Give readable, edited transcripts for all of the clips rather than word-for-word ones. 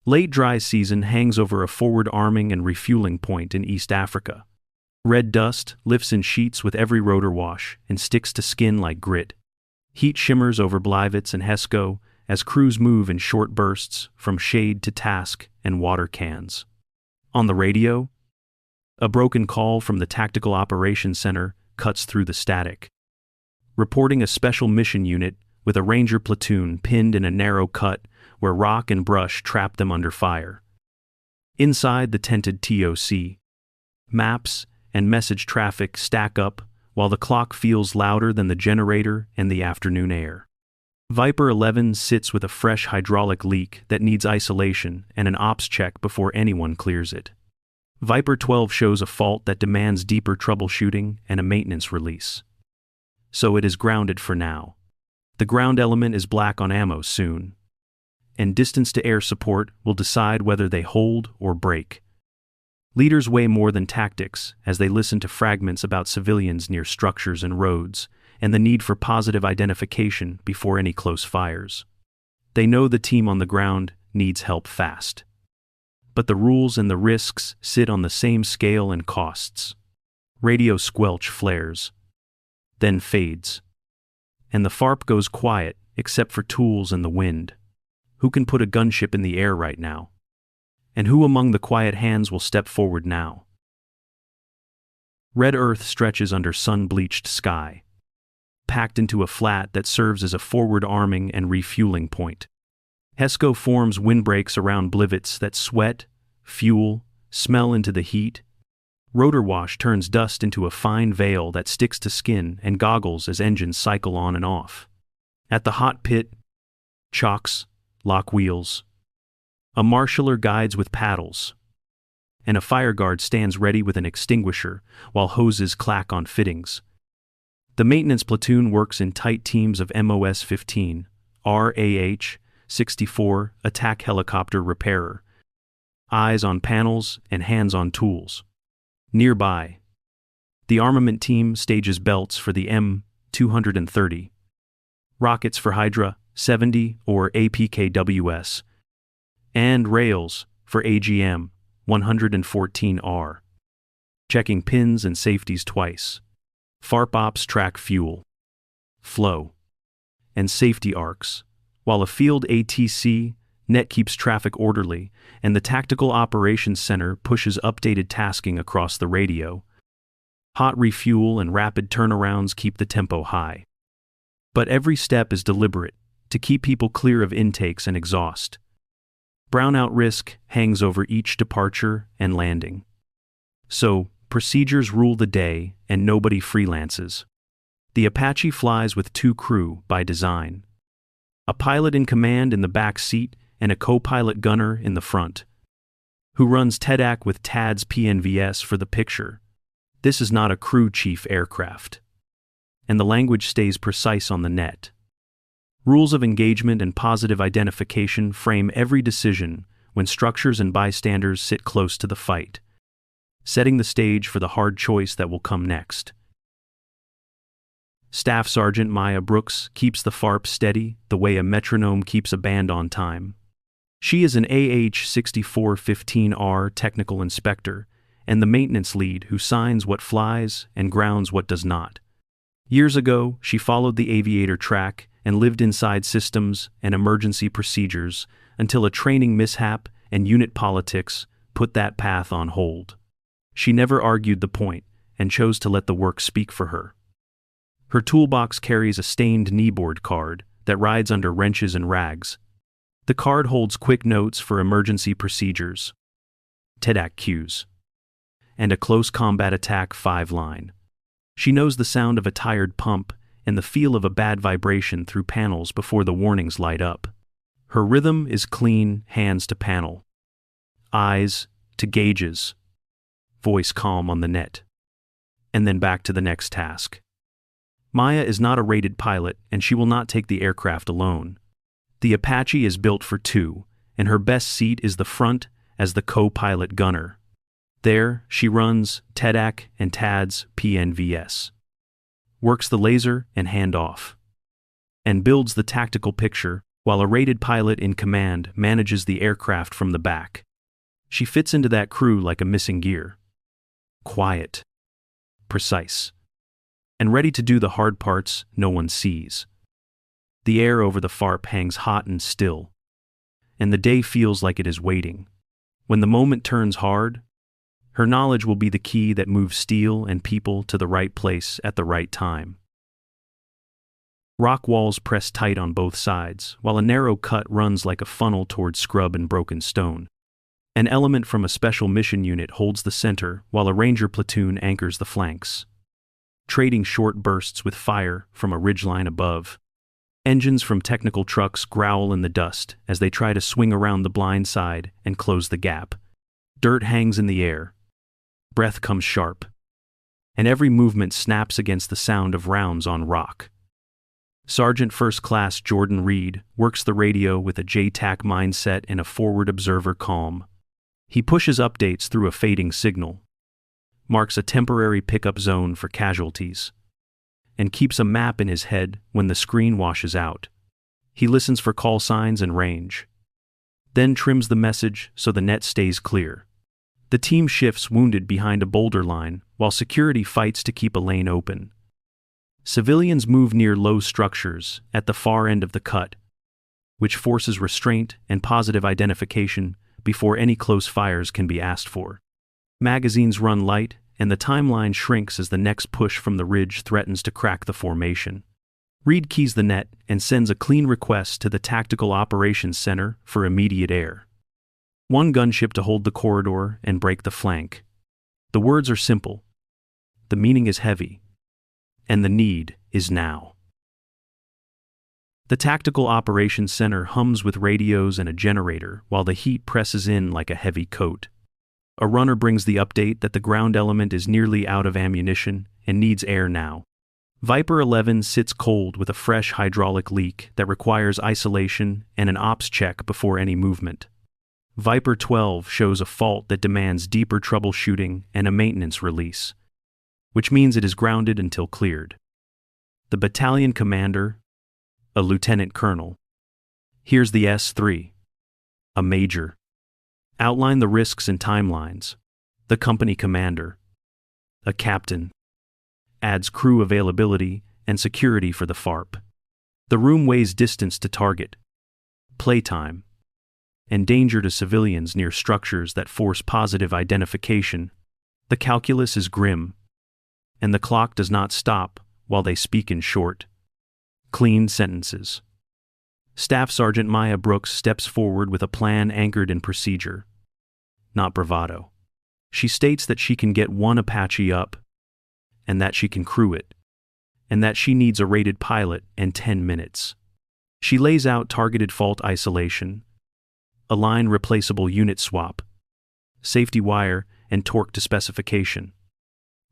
Late dry season hangs over a forward arming and refueling point in East Africa. Red dust lifts in sheets with every rotor wash and sticks to skin like grit. Heat shimmers over Blivitz and Hesco as crews move in short bursts from shade to task and water cans. On the radio, a broken call from the Tactical Operations Center cuts through the static, reporting a special mission unit with a ranger platoon pinned in a narrow cut where rock and brush trap them under fire. Inside the tented TOC, maps and message traffic stack up while the clock feels louder than the generator and the afternoon air. Viper 11 sits with a fresh hydraulic leak that needs isolation and an ops check before anyone clears it. Viper 12 shows a fault that demands deeper troubleshooting and a maintenance release. So it is grounded for now. The ground element is black on ammo soon, and distance-to-air support will decide whether they hold or break. Leaders weigh more than tactics as they listen to fragments about civilians near structures and roads, and the need for positive identification before any close fires. They know the team on the ground needs help fast. But the rules and the risks sit on the same scale and costs. Radio squelch flares, then fades. And the FARP goes quiet except for tools and the wind. Who can put a gunship in the air right now? And who among the quiet hands will step forward now? Red earth stretches under sun-bleached sky, packed into a flat that serves as a forward arming and refueling point. Hesco forms windbreaks around Blivitz that sweat, fuel, smell into the heat. Rotor wash turns dust into a fine veil that sticks to skin and goggles as engines cycle on and off. At the hot pit, chocks lock wheels. A marshaller guides with paddles, and a fire guard stands ready with an extinguisher while hoses clack on fittings. The maintenance platoon works in tight teams of MOS-15, AH-64 attack helicopter repairer, eyes on panels and hands on tools. Nearby, the armament team stages belts for the M230, rockets for Hydra 70 or APKWS, and rails for AGM 114R. Checking pins and safeties twice. FARP ops track fuel, flow, and safety arcs, while a field ATC net keeps traffic orderly and the Tactical Operations Center pushes updated tasking across the radio. Hot refuel and rapid turnarounds keep the tempo high. But every step is deliberate to keep people clear of intakes and exhaust. Brownout risk hangs over each departure and landing. So, procedures rule the day and nobody freelances. The Apache flies with 2 crew by design. A pilot in command in the back seat and a co-pilot gunner in the front, who runs TEDAC with TADS PNVS for the picture. This is not a crew chief aircraft. And the language stays precise on the net. Rules of engagement and positive identification frame every decision when structures and bystanders sit close to the fight, setting the stage for the hard choice that will come next. Staff Sergeant Maya Brooks keeps the FARP steady the way a metronome keeps a band on time. She is an AH-64 15R technical inspector and the maintenance lead who signs what flies and grounds what does not. Years ago, she followed the aviator track and lived inside systems and emergency procedures until a training mishap and unit politics put that path on hold. She never argued the point and chose to let the work speak for her. Her toolbox carries a stained kneeboard card that rides under wrenches and rags. The card holds quick notes for emergency procedures, TEDAC cues, and a close combat attack 5-line. She knows the sound of a tired pump and the feel of a bad vibration through panels before the warnings light up. Her rhythm is clean, hands to panel, eyes to gauges, voice calm on the net, and then back to the next task. Maya is not a rated pilot, and she will not take the aircraft alone. The Apache is built for 2, and her best seat is the front as the co-pilot gunner. There, she runs TEDAC and TADS PNVS, works the laser and handoff, and builds the tactical picture while a rated pilot in command manages the aircraft from the back. She fits into that crew like a missing gear. Quiet, precise, and ready to do the hard parts no one sees. The air over the FARP hangs hot and still, and the day feels like it is waiting. When the moment turns hard, her knowledge will be the key that moves steel and people to the right place at the right time. Rock walls press tight on both sides, while a narrow cut runs like a funnel towards scrub and broken stone. An element from a special mission unit holds the center, while a ranger platoon anchors the flanks, trading short bursts with fire from a ridgeline above. Engines from technical trucks growl in the dust as they try to swing around the blind side and close the gap. Dirt hangs in the air. Breath comes sharp, and every movement snaps against the sound of rounds on rock. Sergeant First Class Jordan Reed works the radio with a JTAC mindset and a forward observer calm. He pushes updates through a fading signal, marks a temporary pickup zone for casualties, and keeps a map in his head when the screen washes out. He listens for call signs and range, then trims the message so the net stays clear. The team shifts wounded behind a boulder line while security fights to keep a lane open. Civilians move near low structures at the far end of the cut, which forces restraint and positive identification before any close fires can be asked for. Magazines run light, and the timeline shrinks as the next push from the ridge threatens to crack the formation. Reed keys the net and sends a clean request to the Tactical Operations Center for immediate air. One gunship to hold the corridor and break the flank. The words are simple. The meaning is heavy. And the need is now. The Tactical Operations Center hums with radios and a generator while the heat presses in like a heavy coat. A runner brings the update that the ground element is nearly out of ammunition and needs air now. Viper 11 sits cold with a fresh hydraulic leak that requires isolation and an ops check before any movement. Viper 12 shows a fault that demands deeper troubleshooting and a maintenance release, which means it is grounded until cleared. The battalion commander, a lieutenant colonel, hears the S3, a major, outline the risks and timelines. The company commander, a captain, adds crew availability and security for the FARP. The room weighs distance to target, playtime, and danger to civilians near structures that force positive identification. The calculus is grim, and the clock does not stop while they speak in short, clean sentences. Staff Sergeant Maya Brooks steps forward with a plan anchored in procedure, not bravado. She states that she can get one Apache up, and that she can crew it, and that she needs a rated pilot and 10 minutes. She lays out targeted fault isolation, a line replaceable unit swap, safety wire and torque to specification,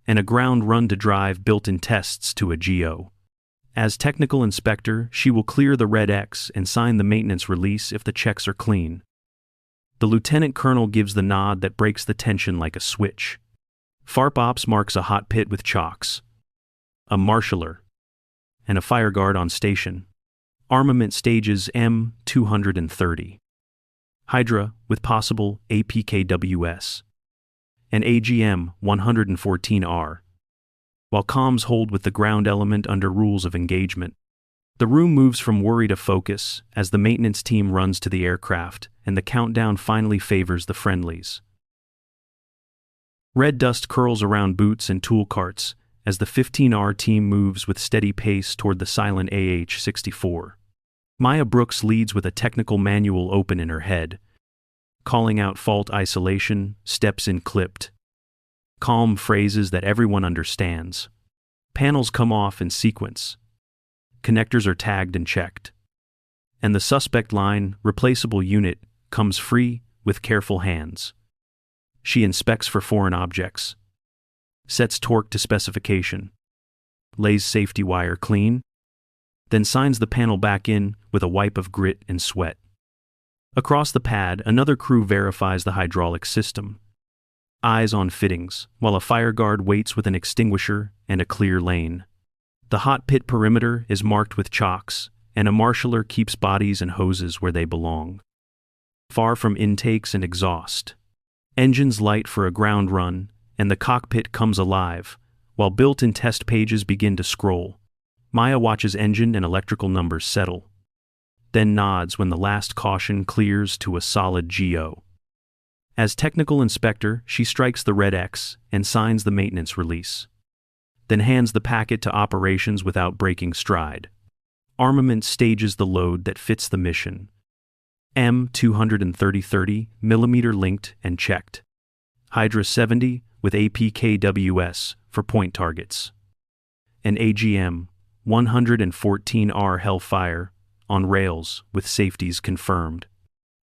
and a ground run to drive built-in tests to a GO. As technical inspector, she will clear the red X and sign the maintenance release if the checks are clean. The lieutenant colonel gives the nod that breaks the tension like a switch. FARP Ops marks a hot pit with chocks, a marshaller, and a fire guard on station. Armament stages M230. Hydra with possible APKWS. And AGM-114R. While comms hold with the ground element under rules of engagement. The room moves from worry to focus as the maintenance team runs to the aircraft, and the countdown finally favors the friendlies. Red dust curls around boots and tool carts as the 15R team moves with steady pace toward the silent AH-64. Maya Brooks leads with a technical manual open in her head, calling out fault isolation, steps in clipped. Calm phrases that everyone understands. Panels come off in sequence. Connectors are tagged and checked. And the suspect line, replaceable unit, comes free with careful hands. She inspects for foreign objects. Sets torque to specification. Lays safety wire clean. Then signs the panel back in with a wipe of grit and sweat. Across the pad, another crew verifies the hydraulic system. Eyes on fittings, while a fire guard waits with an extinguisher and a clear lane. The hot pit perimeter is marked with chocks, and a marshaller keeps bodies and hoses where they belong, far from intakes and exhaust. Engines light for a ground run, and the cockpit comes alive, while built-in test pages begin to scroll. Maya watches engine and electrical numbers settle, then nods when the last caution clears to a solid GO. As technical inspector, she strikes the red X and signs the maintenance release, then hands the packet to operations without breaking stride. Armament stages the load that fits the mission. M230 mm linked and checked. Hydra 70 with APKWS for point targets. An AGM 114R Hellfire on rails with safeties confirmed.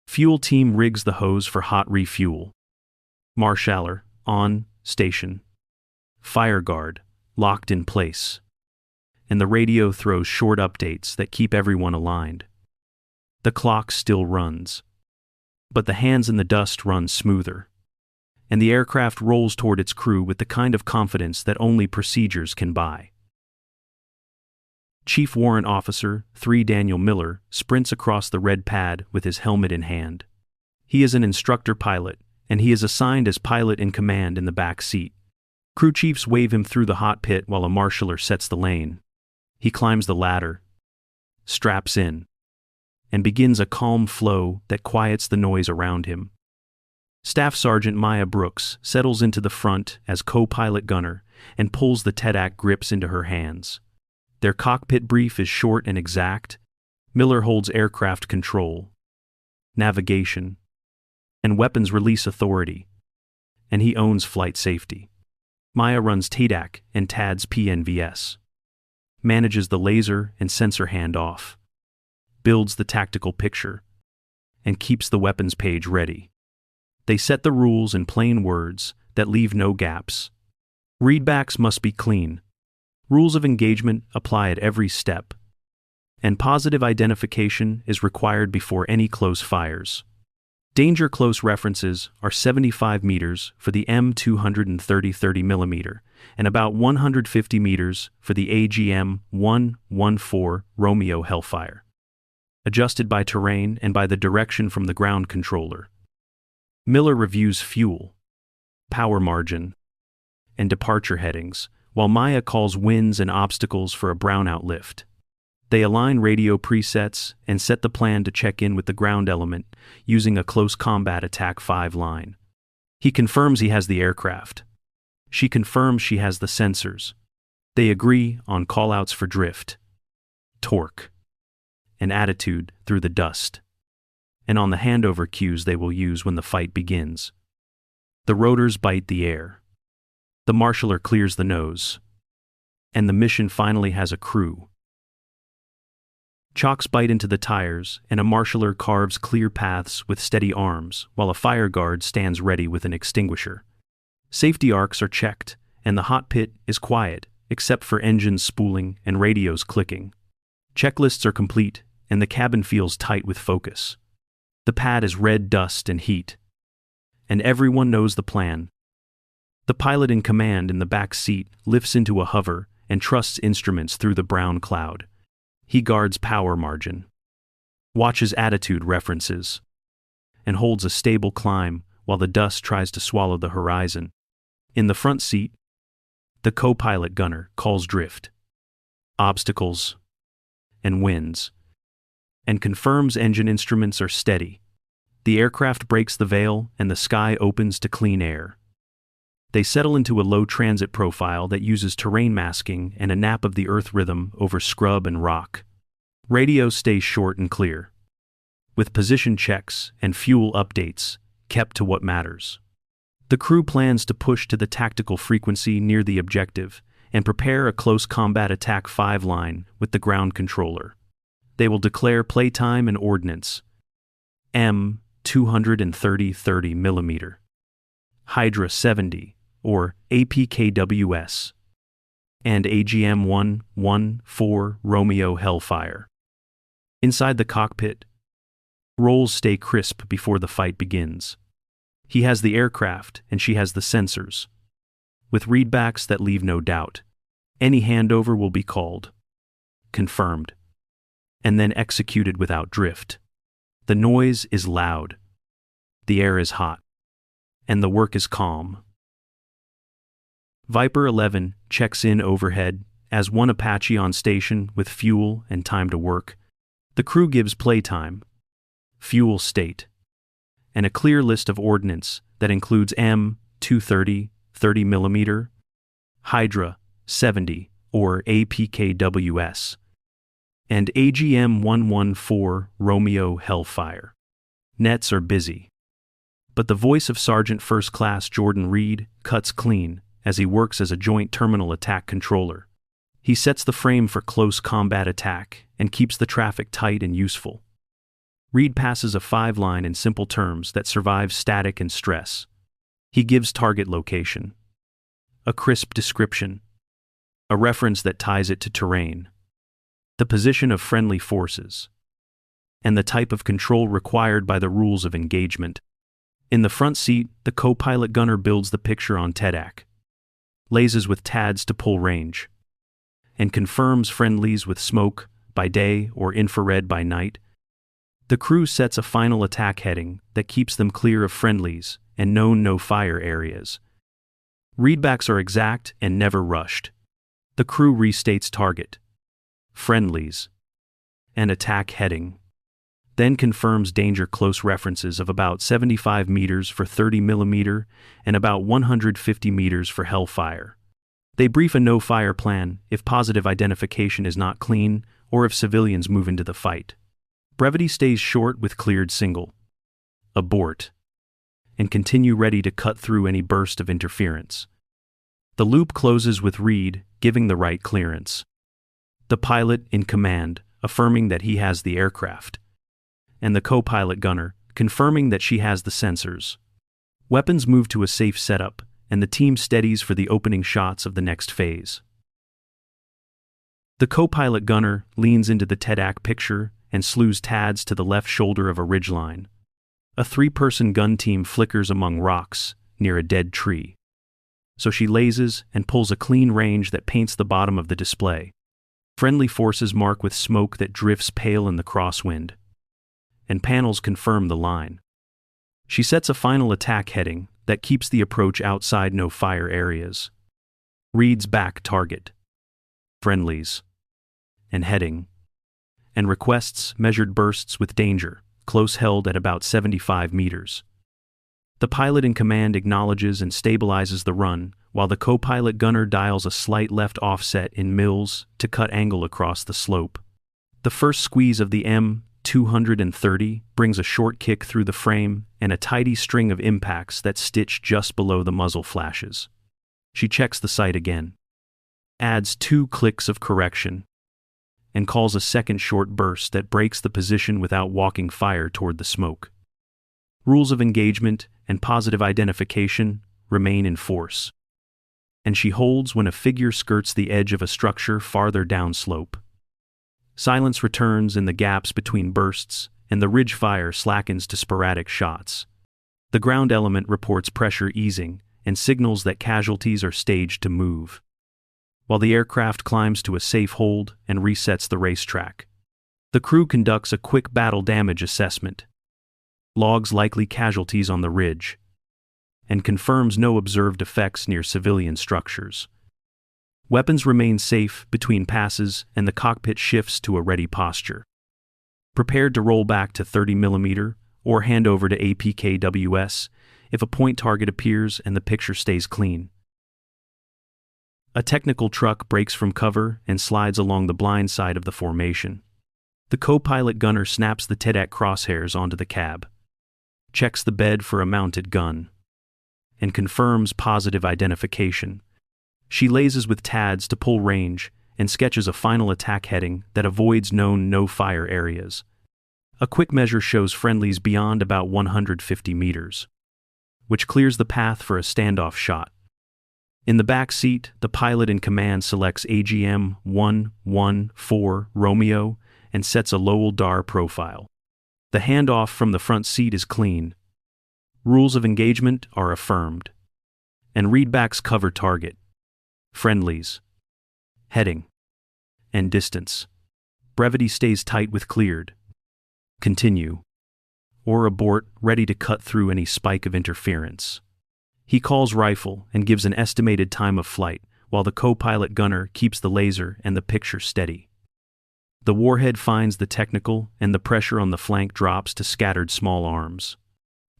Fuel team rigs the hose for hot refuel. Marshaller on station. Fire guard locked in place. And the radio throws short updates that keep everyone aligned. The clock still runs, but the hands in the dust run smoother, and the aircraft rolls toward its crew with the kind of confidence that only procedures can buy. Chief Warrant Officer 3 Daniel Miller sprints across the red pad with his helmet in hand. He is an instructor pilot, and he is assigned as pilot in command in the back seat. Crew chiefs wave him through the hot pit while a marshaller sets the lane. He climbs the ladder, straps in, and begins a calm flow that quiets the noise around him. Staff Sergeant Maya Brooks settles into the front as co-pilot gunner and pulls the TEDAC grips into her hands. Their cockpit brief is short and exact. Miller holds aircraft control, navigation, and weapons release authority, and he owns flight safety. Maya runs TEDAC and TADS PNVS, manages the laser and sensor handoff, builds the tactical picture, and keeps the weapons page ready. They set the rules in plain words that leave no gaps. Readbacks must be clean. Rules of engagement apply at every step, and positive identification is required before any close fires. Danger close references are 75 meters for the M230 30mm and about 150 meters for the AGM 114 Romeo Hellfire, adjusted by terrain and by the direction from the ground controller. Miller reviews fuel, power margin, and departure headings, while Maya calls winds and obstacles for a brownout lift. They align radio presets and set the plan to check in with the ground element using a close combat attack 5 line. He confirms he has the aircraft. She confirms she has the sensors. They agree on callouts for drift, torque, and attitude through the dust, and on the handover cues they will use when the fight begins. The rotors bite the air. The marshaller clears the nose, and the mission finally has a crew. Chocks bite into the tires, and a marshaller carves clear paths with steady arms, while a fire guard stands ready with an extinguisher. Safety arcs are checked, and the hot pit is quiet, except for engines spooling and radios clicking. Checklists are complete, and the cabin feels tight with focus. The pad is red dust and heat, and everyone knows the plan. The pilot in command in the back seat lifts into a hover and trusts instruments through the brown cloud. He guards power margin, watches attitude references, and holds a stable climb while the dust tries to swallow the horizon. In the front seat, the co-pilot gunner calls drift, obstacles, and winds, and confirms engine instruments are steady. The aircraft breaks the veil and the sky opens to clean air. They settle into a low transit profile that uses terrain masking and a nap of the earth rhythm over scrub and rock. Radio stays short and clear, with position checks and fuel updates kept to what matters. The crew plans to push to the tactical frequency near the objective and prepare a close combat attack 5 line with the ground controller. They will declare playtime and ordnance. M230 30mm, Hydra 70 or APKWS, and AGM 114 Romeo Hellfire. Inside the cockpit, roles stay crisp before the fight begins. He has the aircraft and she has the sensors, with readbacks that leave no doubt. Any handover will be called, confirmed, and then executed without drift. The noise is loud. The air is hot. And the work is calm. Viper 11 checks in overhead as one Apache on station with fuel and time to work. The crew gives playtime, fuel state, and a clear list of ordnance that includes M230 30mm, Hydra 70 or APKWS, and AGM-114 Romeo Hellfire. Nets are busy. But the voice of Sergeant First Class Jordan Reed cuts clean as he works as a joint terminal attack controller. He sets the frame for close combat attack and keeps the traffic tight and useful. Reed passes a 5-line in simple terms that survives static and stress. He gives target location, a crisp description, a reference that ties it to terrain, the position of friendly forces, and the type of control required by the rules of engagement. In the front seat, the co-pilot gunner builds the picture on TEDAC, lasers with TADs to pull range, and confirms friendlies with smoke by day or infrared by night. The crew sets a final attack heading that keeps them clear of friendlies and known no-fire areas. Readbacks are exact and never rushed. The crew restates target, friendlies, and attack heading, then confirms danger close references of about 75 meters for 30mm and about 150 meters for Hellfire. They brief a no-fire plan if positive identification is not clean or if civilians move into the fight. Brevity stays short with cleared single, abort, and continue ready to cut through any burst of interference. The loop closes with Reed giving the right clearance, the pilot in command affirming that he has the aircraft, and the co-pilot gunner confirming that she has the sensors. Weapons move to a safe setup, and the team steadies for the opening shots of the next phase. The co-pilot gunner leans into the TEDAC picture and slews TADs to the left shoulder of a ridgeline. A 3-person gun team flickers among rocks near a dead tree. So she lasers and pulls a clean range that paints the bottom of the display. Friendly forces mark with smoke that drifts pale in the crosswind, and panels confirm the line. She sets a final attack heading that keeps the approach outside no-fire areas. Reads back target, friendlies, and heading, and requests measured bursts with danger, close held at about 75 meters. The pilot in command acknowledges and stabilizes the run, while the co-pilot gunner dials a slight left offset in mils to cut angle across the slope. The first squeeze of the M230 brings a short kick through the frame and a tidy string of impacts that stitch just below the muzzle flashes. She checks the sight again, adds 2 clicks of correction, and calls a second short burst that breaks the position without walking fire toward the smoke. Rules of engagement and positive identification remain in force, and she holds when a figure skirts the edge of a structure farther downslope. Silence returns in the gaps between bursts, and the ridge fire slackens to sporadic shots. The ground element reports pressure easing and signals that casualties are staged to move, while the aircraft climbs to a safe hold and resets the racetrack. The crew conducts a quick battle damage assessment, logs likely casualties on the ridge, and confirms no observed effects near civilian structures. Weapons remain safe between passes and the cockpit shifts to a ready posture, prepared to roll back to 30mm or hand over to APKWS if a point target appears and the picture stays clean. A technical truck breaks from cover and slides along the blind side of the formation. The co-pilot gunner snaps the TEDAC crosshairs onto the cab, checks the bed for a mounted gun, and confirms positive identification. She lasers with TADs to pull range and sketches a final attack heading that avoids known no-fire areas. A quick measure shows friendlies beyond about 150 meters, which clears the path for a standoff shot. In the back seat, the pilot in command selects AGM-114 Romeo and sets a Lowell DAR profile. The handoff from the front seat is clean. Rules of engagement are affirmed, and readbacks cover target, friendlies, heading, and distance. brevity stays tight with cleared. Continue. Or abort, ready to cut through any spike of interference. He calls rifle and gives an estimated time of flight, while the co-pilot gunner keeps the laser and the picture steady. The warhead finds the technical, and the pressure on the flank drops to scattered small arms.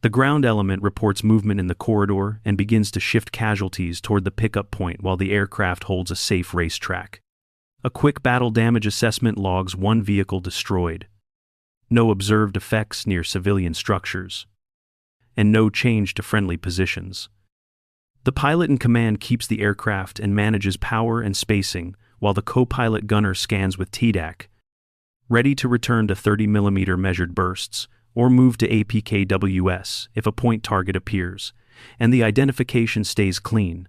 The ground element reports movement in the corridor and begins to shift casualties toward the pickup point while the aircraft holds a safe racetrack. A quick battle damage assessment logs 1 vehicle destroyed. No observed effects near civilian structures. And no change to friendly positions. The pilot in command keeps the aircraft and manages power and spacing, while the co-pilot gunner scans with TEDAC, ready to return to 30mm measured bursts, or move to APKWS if a point target appears, and the identification stays clean.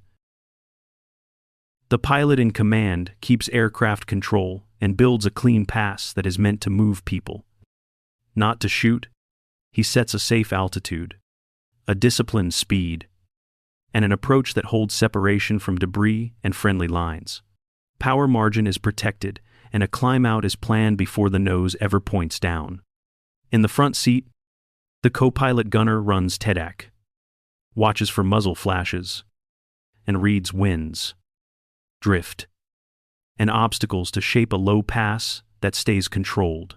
The pilot in command keeps aircraft control and builds a clean pass that is meant to move people. Not to shoot, he sets a safe altitude, a disciplined speed, and an approach that holds separation from debris and friendly lines. Power margin is protected, and a climb out is planned before the nose ever points down. In the front seat, the co-pilot gunner runs TEDAC, watches for muzzle flashes, and reads winds, drift, and obstacles to shape a low pass that stays controlled.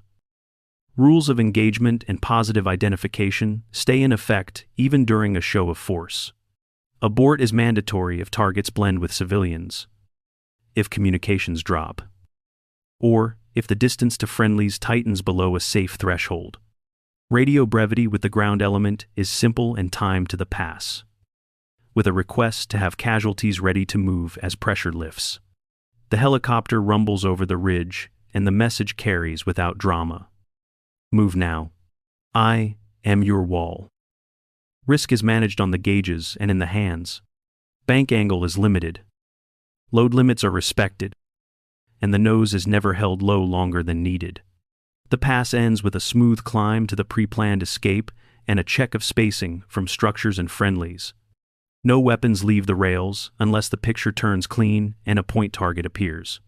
Rules of engagement and positive identification stay in effect even during a show of force. Abort is mandatory if targets blend with civilians, if communications drop, or if the distance to friendlies tightens below a safe threshold. Radio brevity with the ground element is simple and timed to the pass, with a request to have casualties ready to move as pressure lifts. The helicopter rumbles over the ridge, and the message carries without drama. Move now. I am your wall. Risk is managed on the gauges and in the hands. Bank angle is limited. Load limits are respected, and the nose is never held low longer than needed. The pass ends with a smooth climb to the pre-planned escape and a check of spacing from structures and friendlies. No weapons leave the rails unless the picture turns clean and a point target appears,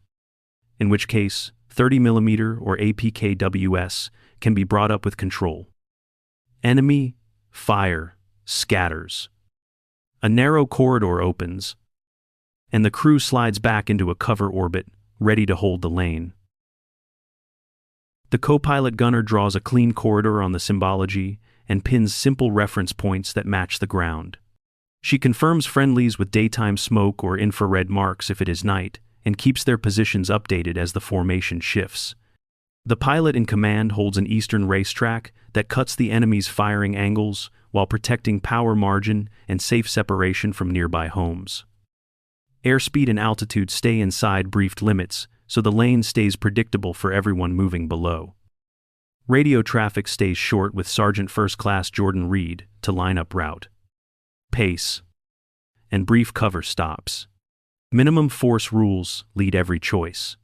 in which case 30mm or APKWS can be brought up with control. Enemy fire scatters. A narrow corridor opens, and the crew slides back into a cover orbit, ready to hold the lane. The co-pilot gunner draws a clean corridor on the symbology and pins simple reference points that match the ground. She confirms friendlies with daytime smoke or infrared marks if it is night, and keeps their positions updated as the formation shifts. The pilot in command holds an eastern racetrack that cuts the enemy's firing angles while protecting power margin and safe separation from nearby homes. Airspeed and altitude stay inside briefed limits, so the lane stays predictable for everyone moving below. Radio traffic stays short with Sergeant First Class Jordan Reed to line up route, pace, and brief cover stops. Minimum force rules lead every choice.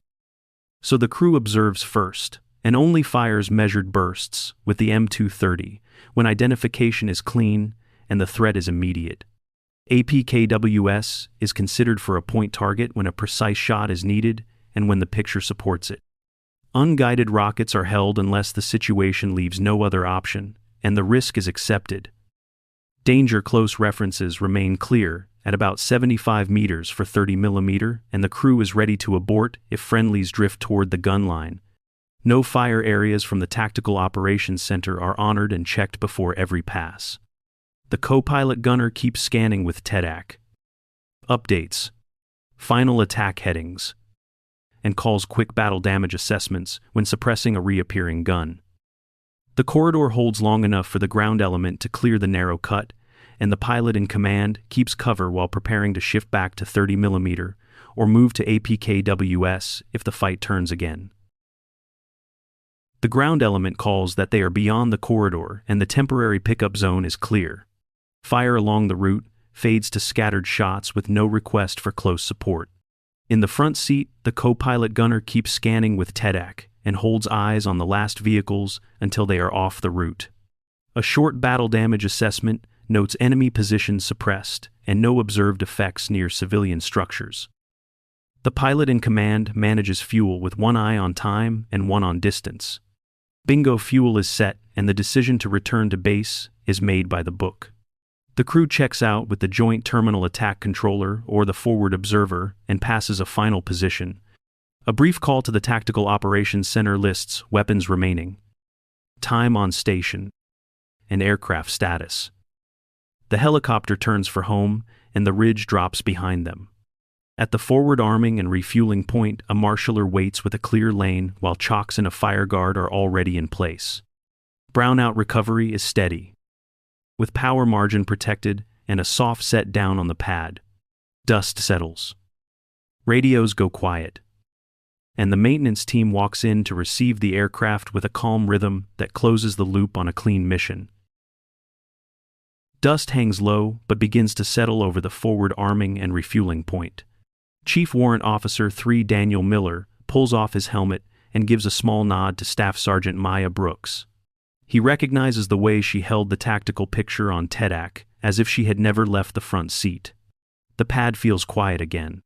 So the crew observes first, and only fires measured bursts with the M230 when identification is clean and the threat is immediate. APKWS is considered for a point target when a precise shot is needed and when the picture supports it. Unguided rockets are held unless the situation leaves no other option, and the risk is accepted. Danger close references remain clear at about 75 meters for 30mm, and the crew is ready to abort if friendlies drift toward the gun line. No fire areas from the Tactical Operations Center are honored and checked before every pass. The co-pilot gunner keeps scanning with TEDAC. Updates, final attack headings, and calls quick battle damage assessments when suppressing a reappearing gun. The corridor holds long enough for the ground element to clear the narrow cut, and the pilot in command keeps cover while preparing to shift back to 30mm or move to APKWS if the fight turns again. The ground element calls that they are beyond the corridor and the temporary pickup zone is clear. Fire along the route fades to scattered shots with no request for close support. In the front seat, the co-pilot gunner keeps scanning with TEDAC and holds eyes on the last vehicles until they are off the route. A short battle damage assessment notes enemy positions suppressed and no observed effects near civilian structures. The pilot in command manages fuel with one eye on time and one on distance. Bingo, fuel is set, and the decision to return to base is made by the book. The crew checks out with the Joint Terminal Attack Controller or the Forward Observer and passes a final position. A brief call to the Tactical Operations Center lists weapons remaining, time on station, and aircraft status. The helicopter turns for home, and the ridge drops behind them. At the forward arming and refueling point, a marshaller waits with a clear lane while chocks and a fire guard are already in place. Brownout recovery is steady, with power margin protected and a soft set down on the pad. Dust settles. Radios go quiet, and the maintenance team walks in to receive the aircraft with a calm rhythm that closes the loop on a clean mission. Dust hangs low but begins to settle over the forward arming and refueling point. Chief Warrant Officer 3 Daniel Miller pulls off his helmet and gives a small nod to Staff Sergeant Maya Brooks. He recognizes the way she held the tactical picture on TEDAC, as if she had never left the front seat. The pad feels quiet again,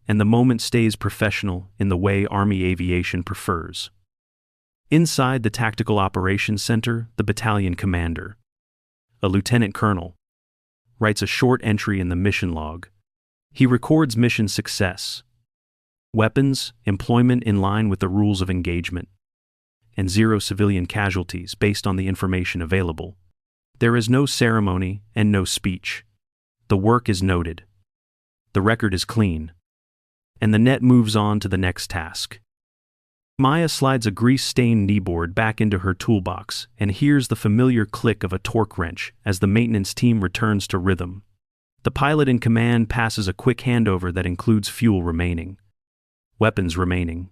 and the moment stays professional in the way Army Aviation prefers. Inside the Tactical Operations Center, the battalion commander, a lieutenant colonel, writes a short entry in the mission log. He records mission success, weapons, employment in line with the rules of engagement, and 0 civilian casualties based on the information available. There is no ceremony and no speech. The work is noted. The record is clean. And the net moves on to the next task. Maya slides a grease-stained kneeboard back into her toolbox and hears the familiar click of a torque wrench as the maintenance team returns to rhythm. The pilot in command passes a quick handover that includes fuel remaining, weapons remaining,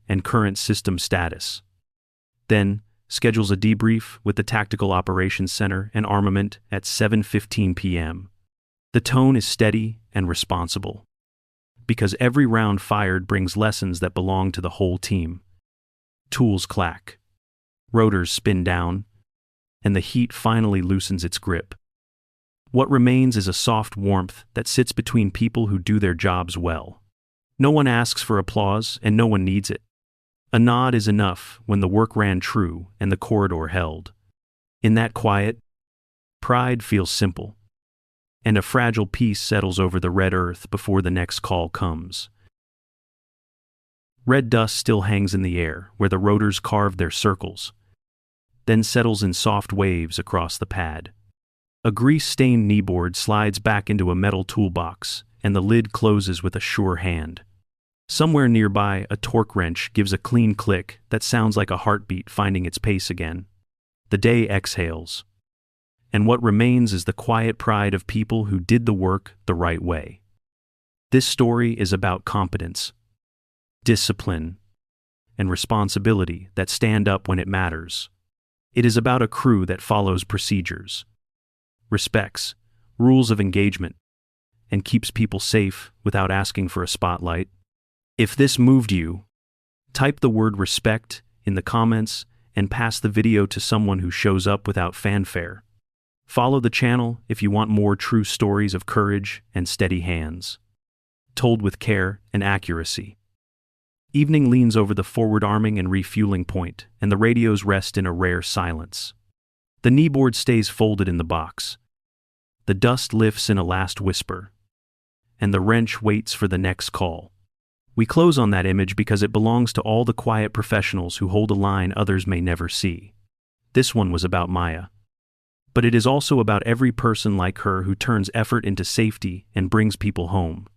and current system status. Then, schedules a debrief with the Tactical Operations Center and Armament at 7:15 p.m. The tone is steady and responsible, because every round fired brings lessons that belong to the whole team. Tools clack, rotors spin down, and the heat finally loosens its grip. What remains is a soft warmth that sits between people who do their jobs well. No one asks for applause, and no one needs it. A nod is enough when the work ran true and the corridor held. In that quiet, pride feels simple, and a fragile peace settles over the red earth before the next call comes. Red dust still hangs in the air where the rotors carve their circles, then settles in soft waves across the pad. A grease-stained kneeboard slides back into a metal toolbox, and the lid closes with a sure hand. Somewhere nearby, a torque wrench gives a clean click that sounds like a heartbeat finding its pace again. The day exhales, and what remains is the quiet pride of people who did the work the right way. This story is about competence, discipline, and responsibility that stand up when it matters. It is about a crew that follows procedures, respects rules of engagement, and keeps people safe without asking for a spotlight. If this moved you, type the word respect in the comments and pass the video to someone who shows up without fanfare. Follow the channel if you want more true stories of courage and steady hands, told with care and accuracy. Evening leans over the forward arming and refueling point, and the radios rest in a rare silence. The kneeboard stays folded in the box. The dust lifts in a last whisper, and the wrench waits for the next call. We close on that image because it belongs to all the quiet professionals who hold a line others may never see. This one was about Maya, but it is also about every person like her who turns effort into safety and brings people home.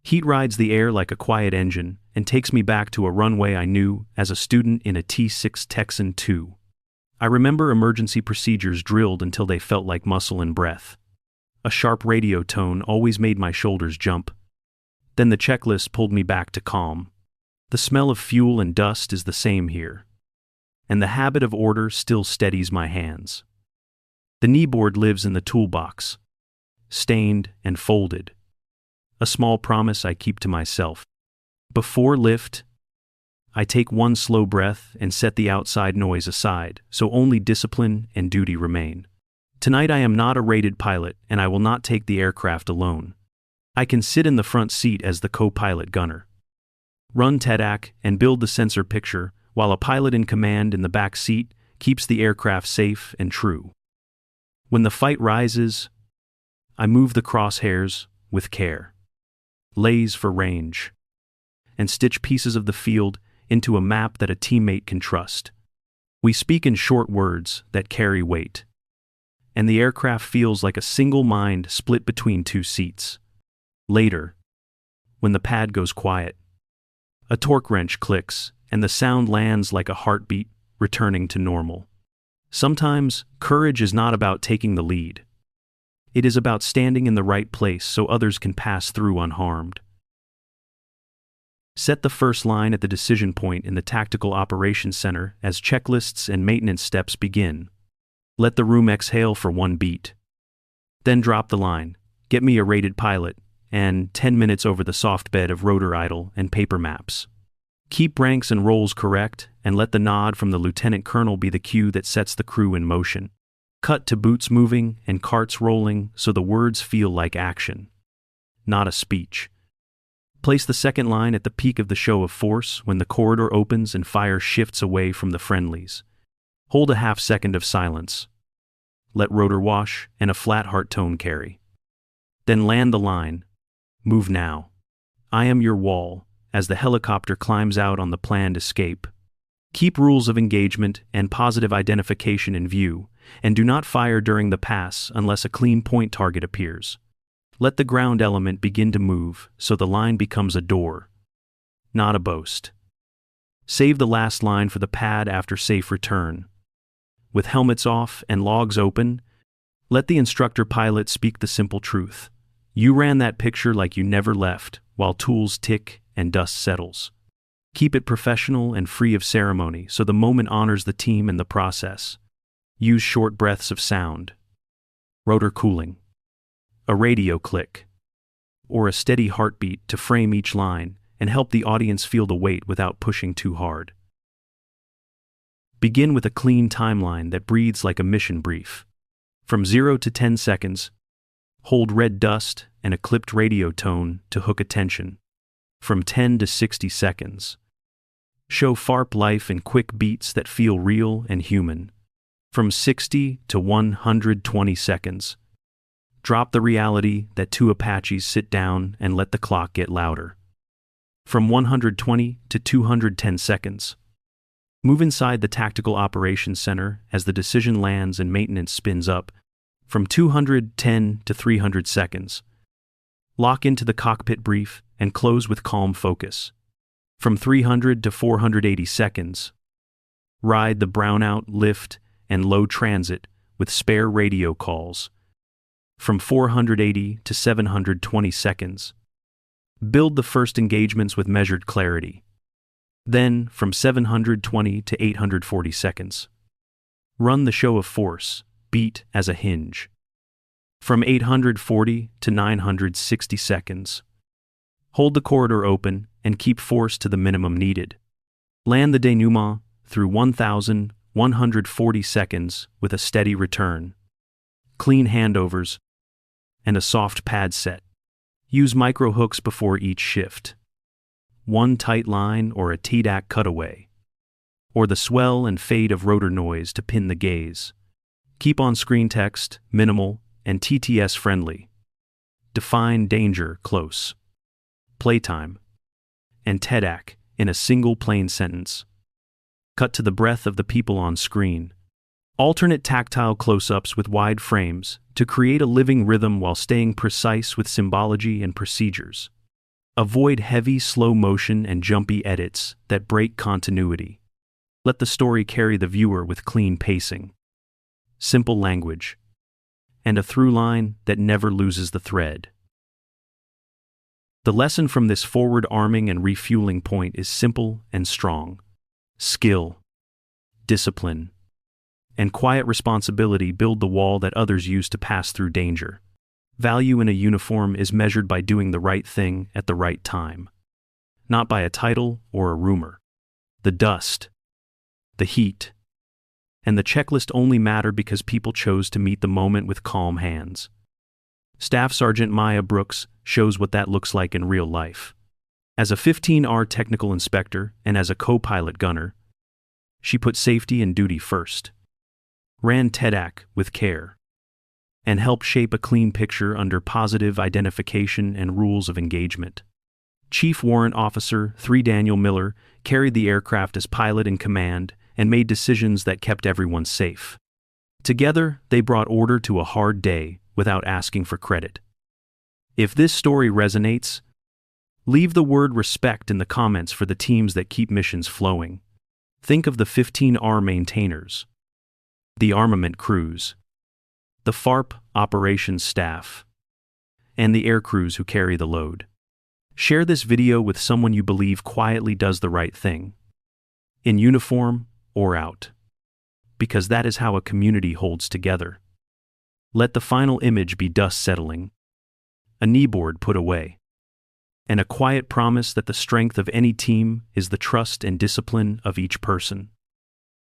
Heat rides the air like a quiet engine and takes me back to a runway I knew as a student in a T-6 Texan II. I remember emergency procedures drilled until they felt like muscle and breath. A sharp radio tone always made my shoulders jump. Then the checklist pulled me back to calm. The smell of fuel and dust is the same here, and the habit of order still steadies my hands. The kneeboard lives in the toolbox, stained and folded. A small promise I keep to myself. Before lift, I take one slow breath and set the outside noise aside, so only discipline and duty remain. Tonight I am not a rated pilot, and I will not take the aircraft alone. I can sit in the front seat as the co-pilot gunner. Run TEDAC and build the sensor picture, while a pilot in command in the back seat keeps the aircraft safe and true. When the fight rises, I move the crosshairs with care, lays for range, and stitch pieces of the field into a map that a teammate can trust. We speak in short words that carry weight, and the aircraft feels like a single mind split between two seats. Later, when the pad goes quiet, a torque wrench clicks and the sound lands like a heartbeat returning to normal. Sometimes, courage is not about taking the lead. It is about standing in the right place so others can pass through unharmed. Set the first line at the decision point in the Tactical Operations Center as checklists and maintenance steps begin. Let the room exhale for one beat. Then drop the line, "Get me a rated pilot," and 10 minutes over the soft bed of rotor idle and paper maps. Keep ranks and roles correct, and let the nod from the lieutenant colonel be the cue that sets the crew in motion. Cut to boots moving and carts rolling so the words feel like action, not a speech. Place the second line at the peak of the show of force when the corridor opens and fire shifts away from the friendlies. Hold a half-second of silence. Let rotor wash and a flat heart tone carry. Then land the line, "Move now. I am your wall," as the helicopter climbs out on the planned escape. Keep rules of engagement and positive identification in view, and do not fire during the pass unless a clean point target appears. Let the ground element begin to move so the line becomes a door, not a boast. Save the last line for the pad after safe return. With helmets off and logs open, let the instructor pilot speak the simple truth. You ran that picture like you never left, while tools tick and dust settles. Keep it professional and free of ceremony so the moment honors the team and the process. Use short breaths of sound. Rotor cooling, a radio click, or a steady heartbeat to frame each line and help the audience feel the weight without pushing too hard. Begin with a clean timeline that breathes like a mission brief. From 0 to 10 seconds, hold red dust and a clipped radio tone to hook attention. From 10 to 60 seconds, show FARP life in quick beats that feel real and human. From 60 to 120 seconds, drop the reality that two Apaches sit down and let the clock get louder. From 120 to 210 seconds, move inside the Tactical Operations Center as the decision lands and maintenance spins up. From 210 to 300 seconds, lock into the cockpit brief and close with calm focus. From 300 to 480 seconds, ride the brownout, lift, and low transit with spare radio calls. From 480 to 720 seconds, build the first engagements with measured clarity. Then, from 720 to 840 seconds, run the show of force, beat as a hinge. From 840 to 960 seconds, hold the corridor open and keep force to the minimum needed. Land the denouement through 1,140 seconds with a steady return. Clean handovers and a soft pad set. Use micro hooks before each shift. One tight line or a TEDAC cutaway, or the swell and fade of rotor noise to pin the gaze. Keep on-screen text minimal and TTS friendly. Define danger close, playtime, and TEDAC in a single plain sentence. Cut to the breath of the people on screen. Alternate tactile close-ups with wide frames to create a living rhythm while staying precise with symbology and procedures. Avoid heavy, slow motion and jumpy edits that break continuity. Let the story carry the viewer with clean pacing, simple language, and a through line that never loses the thread. The lesson from this forward arming and refueling point is simple and strong. Skill, discipline, and quiet responsibility build the wall that others use to pass through danger. Value in a uniform is measured by doing the right thing at the right time, not by a title or a rumor. The dust, the heat, and the checklist only matter because people chose to meet the moment with calm hands. Staff Sergeant Maya Brooks shows what that looks like in real life. As a 15R technical inspector and as a co-pilot gunner, she put safety and duty first, ran TEDAC with care, and helped shape a clean picture under positive identification and rules of engagement. Chief Warrant Officer 3 Daniel Miller carried the aircraft as pilot in command and made decisions that kept everyone safe. Together, they brought order to a hard day without asking for credit. If this story resonates, leave the word respect in the comments for the teams that keep missions flowing. Think of the 15R maintainers, the armament crews, the FARP operations staff, and the air crews who carry the load. Share this video with someone you believe quietly does the right thing, in uniform or out, because that is how a community holds together. Let the final image be dust settling, a kneeboard put away, and a quiet promise that the strength of any team is the trust and discipline of each person.